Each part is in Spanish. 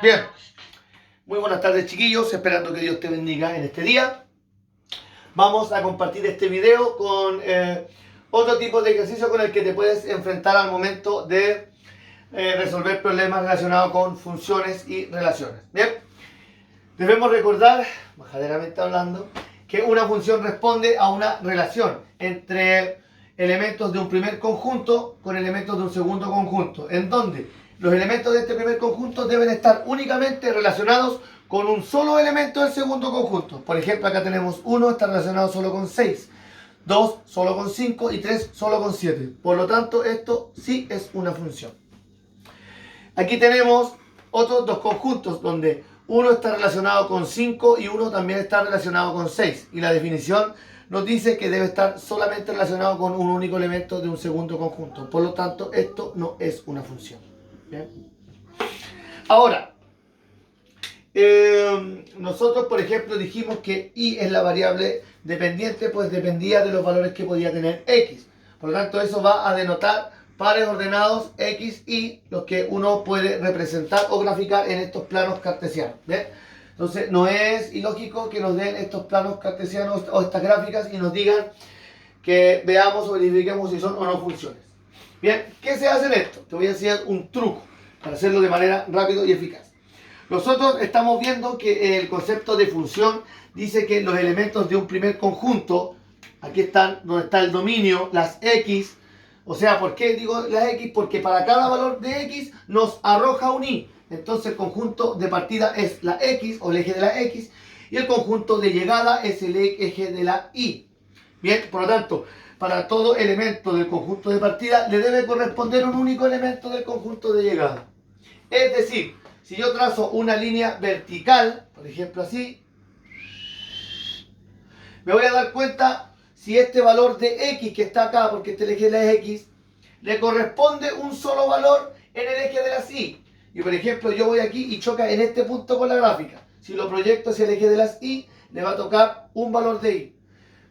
Bien, muy buenas tardes chiquillos, esperando que Dios te bendiga en este día. Vamos a compartir este video con otro tipo de ejercicio con el que te puedes enfrentar al momento de resolver problemas relacionados con funciones y relaciones. Bien, debemos recordar, majaderamente hablando, que una función responde a una relación entre elementos de un primer conjunto con elementos de un segundo conjunto, en donde los elementos de este primer conjunto deben estar únicamente relacionados con un solo elemento del segundo conjunto. Por ejemplo, acá tenemos 1, está relacionado solo con 6, 2 solo con 5 y 3 solo con 7. Por lo tanto, esto sí es una función. Aquí tenemos otros dos conjuntos donde uno está relacionado con 5 y uno también está relacionado con 6. Y la definición nos dice que debe estar solamente relacionado con un único elemento de un segundo conjunto. Por lo tanto, esto no es una función. ¿Bien? Ahora, nosotros, por ejemplo, dijimos que y es la variable dependiente, pues dependía de los valores que podía tener x. Por lo tanto, eso va a denotar pares ordenados x, y los que uno puede representar o graficar en estos planos cartesianos. ¿Ven? Entonces, no es ilógico que nos den estos planos cartesianos o estas gráficas y nos digan que veamos o verifiquemos si son o no funciones. Bien, ¿qué se hace en esto? Te voy a enseñar un truco para hacerlo de manera rápida y eficaz. Nosotros estamos viendo que el concepto de función dice que los elementos de un primer conjunto, aquí están, donde está el dominio, las x. O sea, ¿por qué digo las x? Porque para cada valor de x nos arroja un y. Entonces el conjunto de partida es la x o el eje de la x, y el conjunto de llegada es el eje de la y. Bien, por lo tanto, para todo elemento del conjunto de partida le debe corresponder un único elemento del conjunto de llegada. Es decir, si yo trazo una línea vertical, por ejemplo así, me voy a dar cuenta si este valor de x que está acá, porque este eje de la x, le corresponde un solo valor en el eje de las y. Y por ejemplo, yo voy aquí y choca en este punto con la gráfica. Si lo proyecto hacia el eje de las y, le va a tocar un valor de y.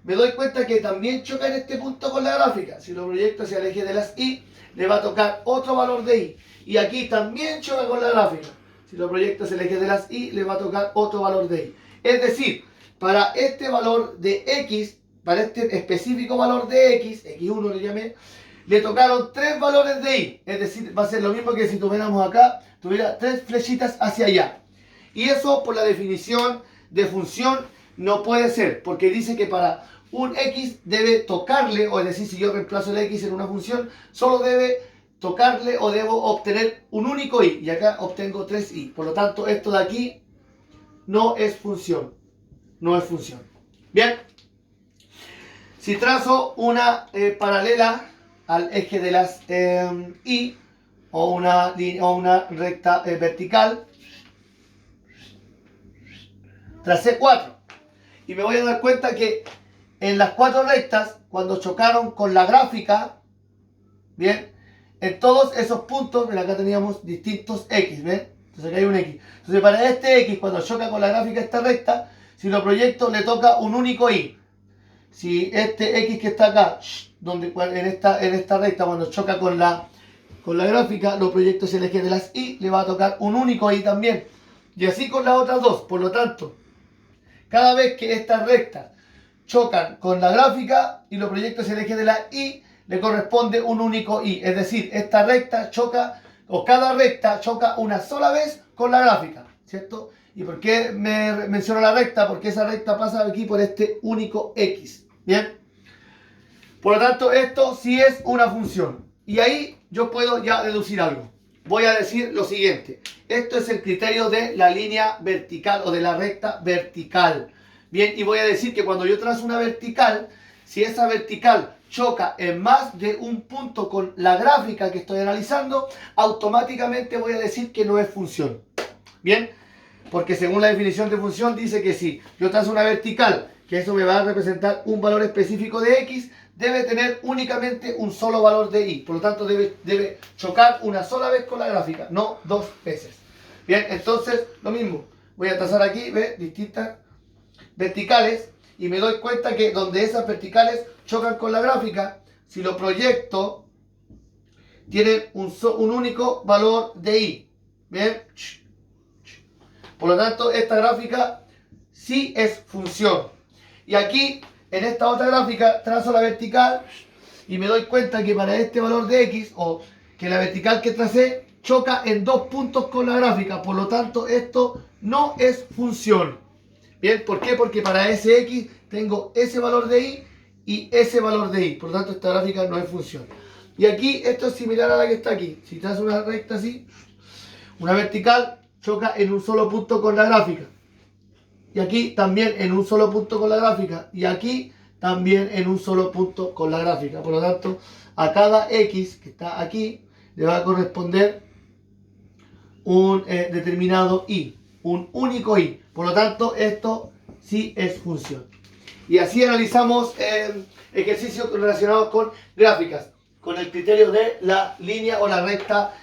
Me doy cuenta que también choca en este punto con la gráfica. Si lo proyecto hacia el eje de las y, le va a tocar otro valor de y. Y aquí también choca con la gráfica. Si lo proyecto hacia el eje de las y, le va a tocar otro valor de y. Es decir, para este valor de x, para este específico valor de x, x1 le llamé, le tocaron 3 valores de y. Es decir, va a ser lo mismo que si tuviéramos acá, tuviera 3 flechitas hacia allá. Y eso, por la definición de función, no puede ser, porque dice que para un x debe tocarle, o es decir, si yo reemplazo el x en una función, solo debe tocarle o debo obtener un único y. Y acá obtengo 3y. Por lo tanto, esto de aquí no es función. No es función. Bien. Si trazo una paralela al eje de las y, o una recta vertical, tracé 4. Y me voy a dar cuenta que en las 4 rectas, cuando chocaron con la gráfica, bien, en todos esos puntos, acá teníamos distintos x, ¿ven? Entonces acá hay un x. Entonces para este x, cuando choca con la gráfica esta recta, si lo proyecto le toca un único y. Si este x que está acá, donde en esta recta, cuando choca con la gráfica, lo proyecto hacia el eje de las y, le va a tocar un único y también. Y así con las otras dos. Por lo tanto, cada vez que estas rectas chocan con la gráfica y lo proyecto hacia el eje de la y, le corresponde un único y. Es decir, esta recta choca, o cada recta choca una sola vez con la gráfica, ¿cierto? ¿Y por qué me menciono la recta? Porque esa recta pasa aquí por este único x. ¿Bien? Por lo tanto, esto sí es una función. Y ahí yo puedo ya deducir algo. Voy a decir lo siguiente. Esto es el criterio de la línea vertical o de la recta vertical. Bien, y voy a decir que cuando yo trazo una vertical, si esa vertical choca en más de un punto con la gráfica que estoy analizando, automáticamente voy a decir que no es función. Bien, porque según la definición de función dice que si yo trazo una vertical, que eso me va a representar un valor específico de x, debe tener únicamente un solo valor de y. Por lo tanto, debe chocar una sola vez con la gráfica, no 2 veces. Bien, entonces, lo mismo. Voy a trazar aquí, ¿ves? Distintas verticales, y me doy cuenta que donde esas verticales chocan con la gráfica, si lo proyecto, tienen un único valor de y. ¿Bien? Por lo tanto, esta gráfica sí es función. Y aquí, en esta otra gráfica, trazo la vertical y me doy cuenta que para este valor de x, o que la vertical que tracé, choca en 2 puntos con la gráfica. Por lo tanto, esto no es función. Bien, ¿por qué? Porque para ese x tengo ese valor de y y ese valor de y. Por lo tanto, esta gráfica no es función. Y aquí, esto es similar a la que está aquí. Si trazo una recta así, una vertical choca en un solo punto con la gráfica. Y aquí también en un solo punto con la gráfica. Y aquí también en un solo punto con la gráfica. Por lo tanto, a cada x que está aquí le va a corresponder un determinado y. Un único y. Por lo tanto, esto sí es función. Y así analizamos ejercicios relacionados con gráficas, con el criterio de la línea o la recta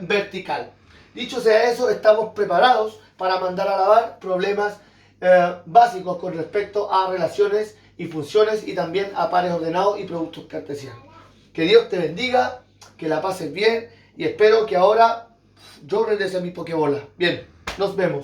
vertical. Dicho sea eso, estamos preparados para mandar a lavar problemas básicos con respecto a relaciones y funciones y también a pares ordenados y productos cartesianos. Que Dios te bendiga, que la pases bien y espero que ahora yo regrese a mi pokebola. Bien, nos vemos.